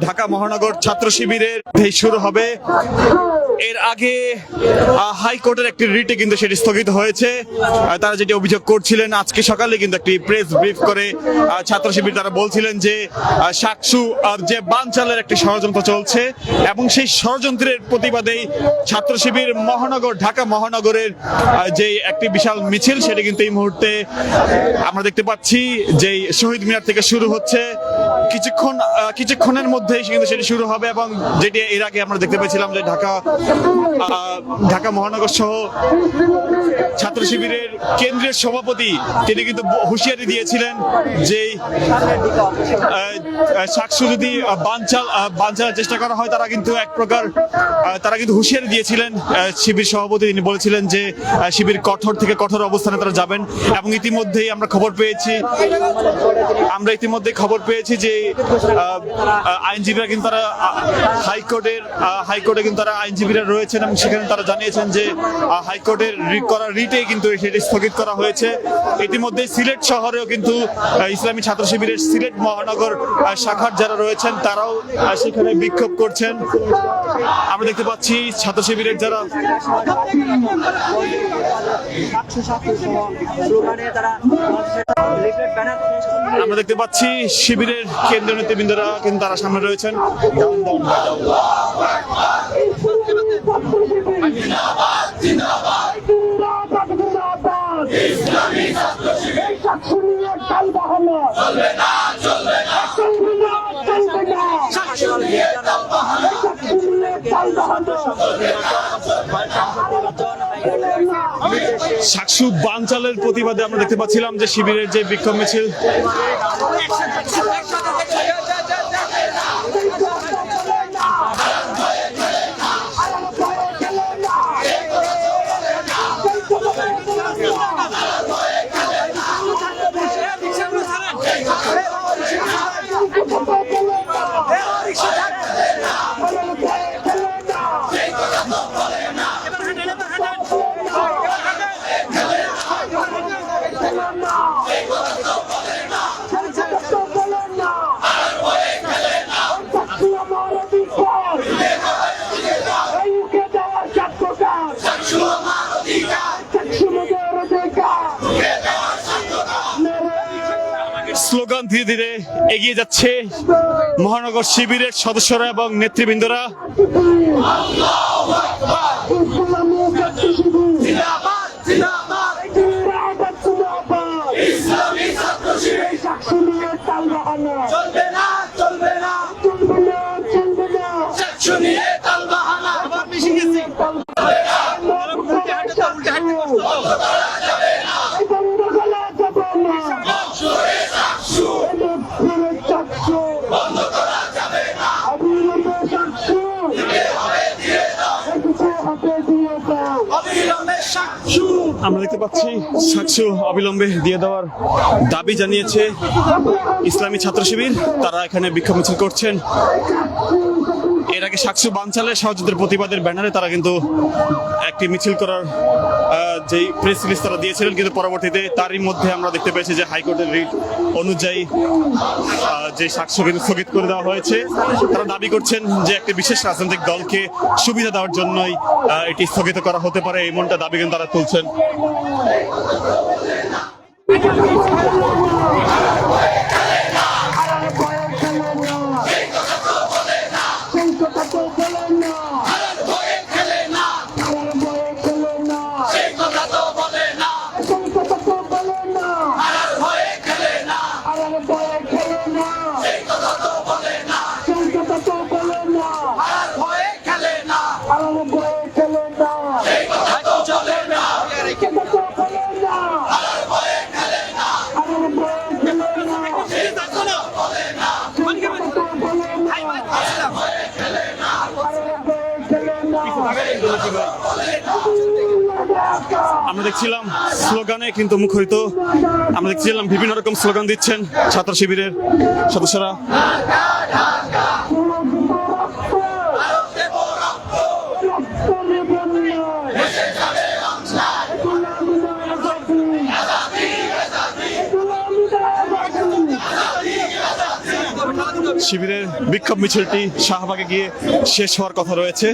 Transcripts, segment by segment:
ঢাকা মহানগর ছাত্র শিবিরের শুরু হবে। এর আগে হাইকোর্টের একটি রিটে কিন্তু সেটি স্থগিত হয়েছে। তারা যেটি অভিযোগ করছিলেন, আজকে সকালে কিন্তু একটি প্রেস ব্রিফ করে ছাত্র শিবির তারা বলছিলেন যে সাকসু যে বানচালের একটি ষড়যন্ত্র চলছে এবং সেই ষড়যন্ত্রের প্রতিবাদেই ছাত্র শিবির ঢাকা মহানগরের যে একটি বিশাল মিছিল সেটি কিন্তু এই মুহূর্তে আমরা দেখতে পাচ্ছি যে শহীদ মিনার থেকে শুরু হচ্ছে। কিছুক্ষণের মধ্যেই কিন্তু সেটি শুরু হবে এবং যেটি এর আগে আমরা দেখতে পেয়েছিলাম যে ঢাকা মহানগর সহ ছাত্র শিবিরের কেন্দ্রীয় সভাপতি তিনি কিন্তু হুঁশিয়ারি দিয়েছিলেন যে সাকসু যদি বানচালের চেষ্টা করা হয় তারা কিন্তু হুঁশিয়ারি দিয়েছিলেন। শিবির সভাপতি তিনি বলেছিলেন যে শিবির কঠোর থেকে কঠোর অবস্থানে তারা যাবেন এবং ইতিমধ্যেই আমরা খবর পেয়েছি যে আইনজীবীরা কিন্তু তারা হাইকোর্টে কিন্তু তারা আইনজীবীরা রয়েছেন এবং সেখানে তারা জানিয়েছেন যে হাইকোর্টের রিটে কিন্তু সেটি স্থগিত করা হয়েছে। ইতিমধ্যে সিলেট শহরেও কিন্তু ইসলামী ছাত্র শিবিরের সিলেট মহানগর শাখার যারা রয়েছেন তারাও সেখানে বিক্ষোভ করছেন। আমরা দেখতে পাচ্ছি ছাত্র শিবিরের যারা আমরা দেখতে পাচ্ছি শিবিরের কেন্দ্রীয় নেতৃবৃন্দরা কিন্তু তারা সামনে রয়েছেন। সাকসু বানচালের প্রতিবাদে আমরা দেখতে পাচ্ছিলাম যে শিবিরের যে বিক্ষোভ মিছিল স্লোগান ধীরে ধীরে এগিয়ে যাচ্ছে মহানগর শিবিরের সদস্যরা এবং নেতৃবৃন্দরা। আমরা দেখতে পাচ্ছি সাকসু অবিলম্বে দিয়ে দেওয়ার দাবি জানিয়েছে ইসলামী ছাত্র শিবির। তারা এখানে বিক্ষোভ মিছিল করছেন। এর আগে সাকসু বানচালের ষড়যন্ত্রের প্রতিবাদের ব্যানারে তারা কিন্তু একটি মিছিল করার যে প্রেস রিলিজ তারা দিয়েছিলেন, কিন্তু পরবর্তীতে তারই মধ্যে আমরা দেখতে পেয়েছি যে হাইকোর্টের রিট অনুযায়ী যে সাকসু কিন্তু স্থগিত করে দেওয়া হয়েছে। তারা দাবি করছেন যে একটি বিশেষ রাজনৈতিক দলকে সুবিধা দেওয়ার জন্যই এটি স্থগিত করা হতে পারে, এমনটা দাবি কিন্তু তারা তুলছেন। আমরা দেখছিলাম স্লোগানে কিন্তু মুখরিত, আমরা দেখছিলাম বিভিন্ন রকম স্লোগান দিচ্ছেন ছাত্র শিবিরের সদস্যরা। শিবিরের বিক্ষোভ মিছিলটি শাহবাগে গিয়ে শেষ হওয়ার কথা রয়েছে।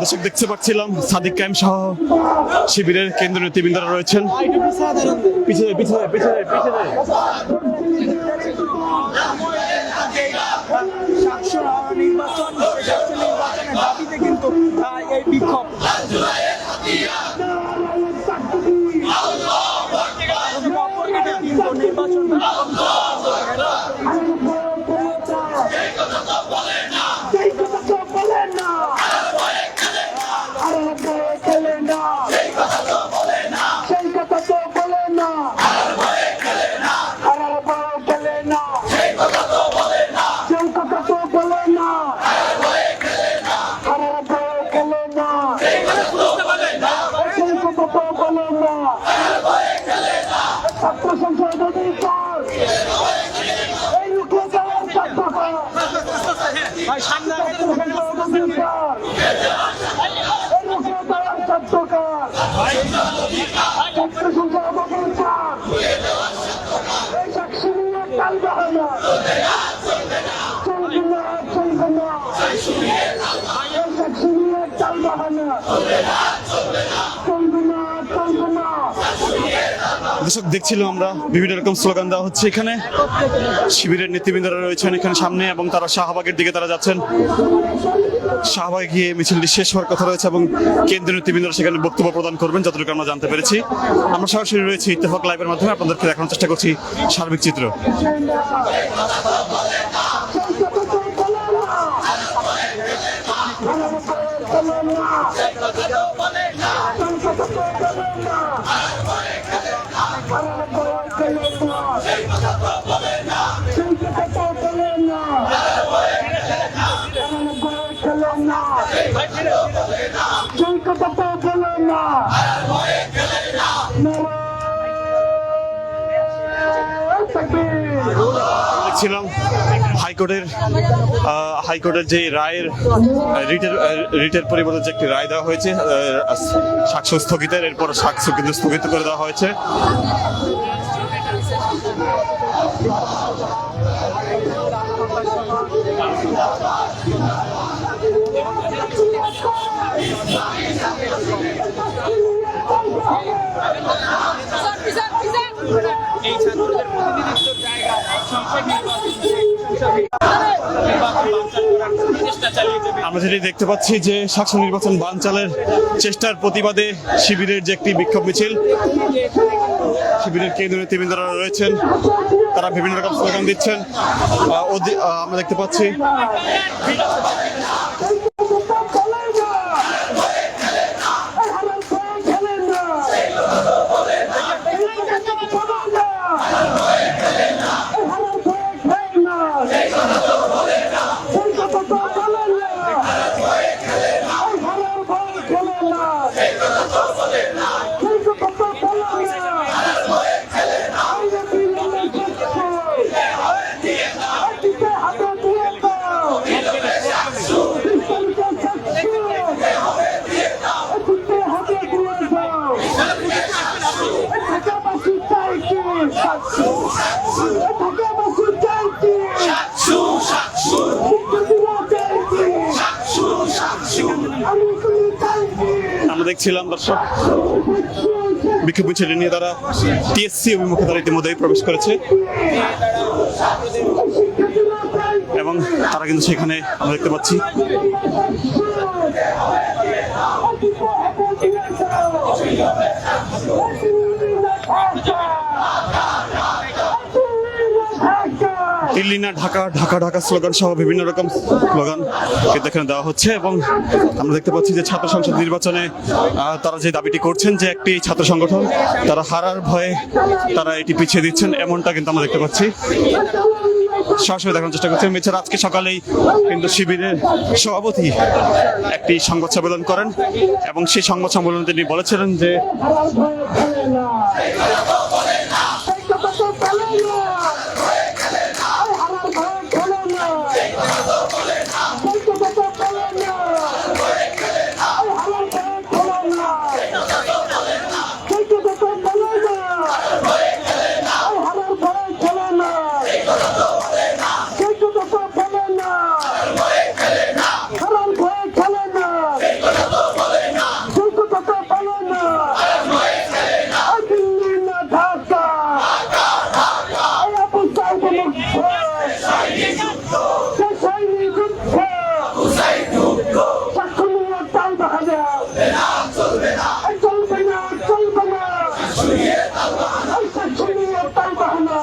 দর্শক দেখতে পাচ্ছিলাম সাদিক কায়েম সহ শিবিরের কেন্দ্রীয় নেতৃবৃন্দরা রয়েছেন। পিছনে পিছনে পিছনে পিছনে নির্বাচনের দাবিতে কিন্তু এই বিক্ষোভ নির্বাচন ছাত্র সংসদ অধিকার এই রুখে দেওয়ার ছাত্রকে এই রুখে দেওয়ার ছাত্রকে ছাত্র সংসদ অধিকার এই সাক্ষী নিয়ে টালবে না চলবে না চলবে না এই সাক্ষী নিয়ে টালবে না চলবে না চলবে না। দর্শক দেখছিলাম আমরা বিভিন্ন রকম স্লোগান দেওয়া হচ্ছে এখানে। শিবিরের নেতৃবৃন্দরা রয়েছেন এখানে সামনে এবং তারা শাহবাগের দিকে তারা যাচ্ছেন। শাহবাগে গিয়ে মিছিলটি শেষ হওয়ার কথা রয়েছে এবং কেন্দ্রীয় নেতৃবৃন্দরা সেখানে বক্তব্য প্রদান করবেন যতটুকু আমরা জানতে পেরেছি। আমরা সরাসরি রয়েছি ইত্তেফাক লাইভের মাধ্যমে আপনাদেরকে দেখানোর চেষ্টা করছি সার্বিক চিত্র। দেখছিলাম হাইকোর্টের যে রায়ের রিটের পরিবর্তে যে একটি রায় দেওয়া হয়েছে সাক্ষ্য স্থগিতের, এরপর সাক্ষ্য কিন্তু স্থগিত করে দেওয়া হয়েছে। এই ছাত্রদের প্রতিনিধিত্বের জায়গা আমরা যেটি দেখতে পাচ্ছি যে সাক্ষ্য নির্বাচন বানচালের চেষ্টার প্রতিবাদে শিবিরের যে একটি বিক্ষোভ মিছিল, শিবিরের কেন্দ্রীয় নেতৃবৃন্দরা রয়েছেন, তারা বিভিন্ন রকম স্লোগান দিচ্ছেন। আমরা দেখতে পাচ্ছি আমরা দেখছিলাম দর্শক বিক্ষোভ মিছিল নিয়ে তারা টিএসসি অভিমুখে তারা ইতিমধ্যেই প্রবেশ করেছে এবং তারা কিন্তু সেখানে আমরা দেখতে পাচ্ছি দিল্লি না ঢাকা, ঢাকা ঢাকা স্লোগান সহ বিভিন্ন রকম স্লোগান কিন্তু এখানে দেওয়া হচ্ছে এবং আমরা দেখতে পাচ্ছি যে ছাত্র সংসদ নির্বাচনে তারা যে দাবিটি করছেন যে একটি ছাত্র সংগঠন তারা হারার ভয়ে তারা এটি পিছিয়ে দিচ্ছেন, এমনটা কিন্তু আমরা দেখতে পাচ্ছি। সরাসরি দেখানোর চেষ্টা করছিলাম। এছাড়া আজকে সকালেই কিন্তু শিবিরের সভাপতি একটি সংবাদ সম্মেলন করেন এবং সেই সংবাদ সম্মেলনে তিনি বলেছিলেন যে হারার ভয়ে খেলে না এই কথা তো বলে না হারার ভয়ে খেলে না এই কথা তো বলে না হারার ভয়ে খেলে না এই কথা তো বলে না হারার ভয়ে খেলে না এই কথা তো বলে না হারার ভয়ে খেলে না এই কথা তো বলে না দিল্লি না ঢাকা এই আবু সাইদ মুক্ত শেষাইনি যুদ্ধ সাক্ষ্য নিয়ে তাল বাহানা চলবে না এই সাক্ষ্য নিয়ে তাল বাহানা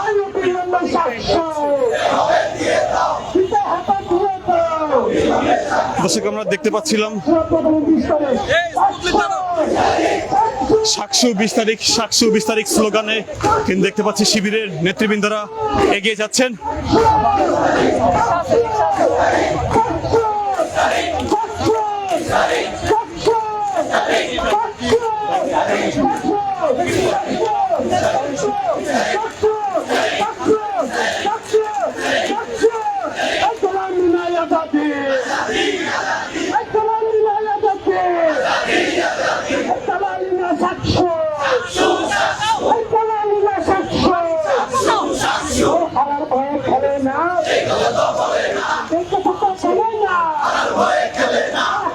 আইও বিলম্বে সাক্ষ্য দিতে হাতা দিয়ে দাও দর্শক আমরা দেখতে পাচ্ছিলাম সাকসু 20 তারিখ স্লোগানে কিন্তু দেখতে পাচ্ছি শিবিরের নেতৃবৃন্দরা এগিয়ে যাচ্ছেন। হারার ভয়ে খেলে না এই কথা তো বলে না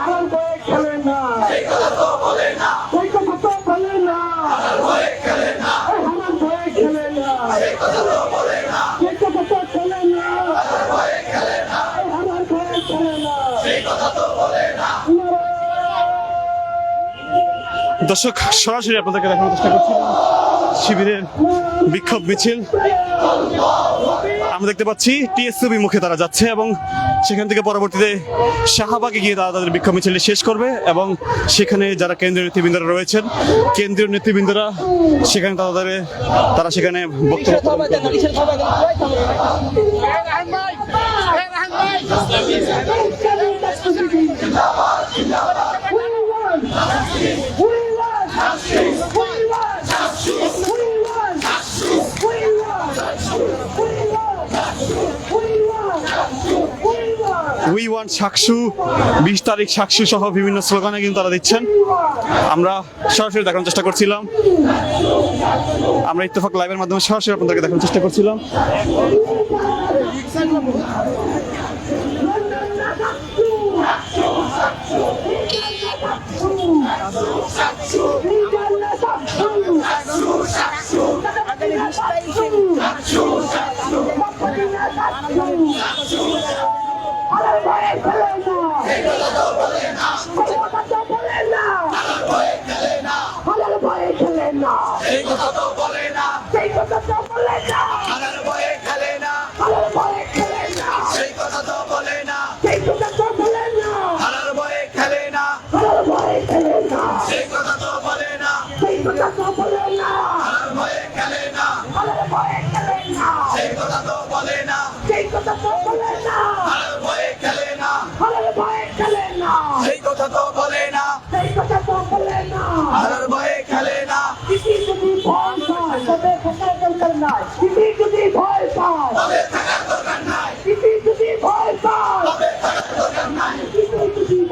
হারার ভয়ে খেলে না এই কথা তো বলে না হারার ভয়ে খেলে না হারার ভয়ে খেলে না এই কথা তো বলে না দর্শক সরাসরি আপনাদেরকে দেখানোর চেষ্টা করছিলাম শিবিরের বিক্ষোভ মিছিল। আমরা দেখতে পাচ্ছি টিএসসি মুখে তারা যাচ্ছে এবং সেখান থেকে পরবর্তীতে শাহবাগে গিয়ে তারা তাদের বিক্ষোভ মিছিলটি শেষ করবে এবং সেখানে যারা কেন্দ্রীয় নেতৃবৃন্দরা রয়েছেন কেন্দ্রীয় নেতৃবৃন্দরা সেখানে তারা সেখানে বক্তব্য প্রদান করবে। উই ওয়ান্ট সাকসু 20 তারিখ সাকসু সহ বিভিন্ন স্লোগানে কিন্তু তারা দিচ্ছেন। আমরা সরাসরি দেখানোর চেষ্টা করছিলাম, আমরা ইত্তেফাক লাইভের মাধ্যমে সরাসরি আপনাদেরকে দেখানোর চেষ্টা করছিলাম। হারার ভয়ে খেলে না এই কথা তো বলে না হারার ভয়ে খেলে না এই কথা তো বলে না হারার ভয়ে খেলে না এই কথা তো বলে না হারার ভয়ে খেলে না এই কথা তো বলে না হারার ভয়ে খেলে না এই কথা তো বলে না হারার ভয়ে খেলে না এই কথা তো বলে না হারার ভয়ে খেলে না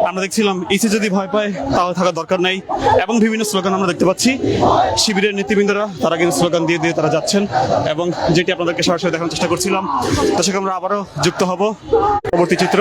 আমরা দেখছিলাম ইসি যদি ভয় পায় তাহলে থাকার দরকার নাই এবং বিভিন্ন স্লোগান আমরা দেখতে পাচ্ছি শিবিরের নেতৃবৃন্দরা তারা কিন্তু স্লোগান দিয়ে দিয়ে তারা যাচ্ছেন এবং যেটি আপনাদেরকে সরাসরি দেখানোর চেষ্টা করছিলাম। দর্শক আমরা আবারও যুক্ত হব পরবর্তী চিত্র।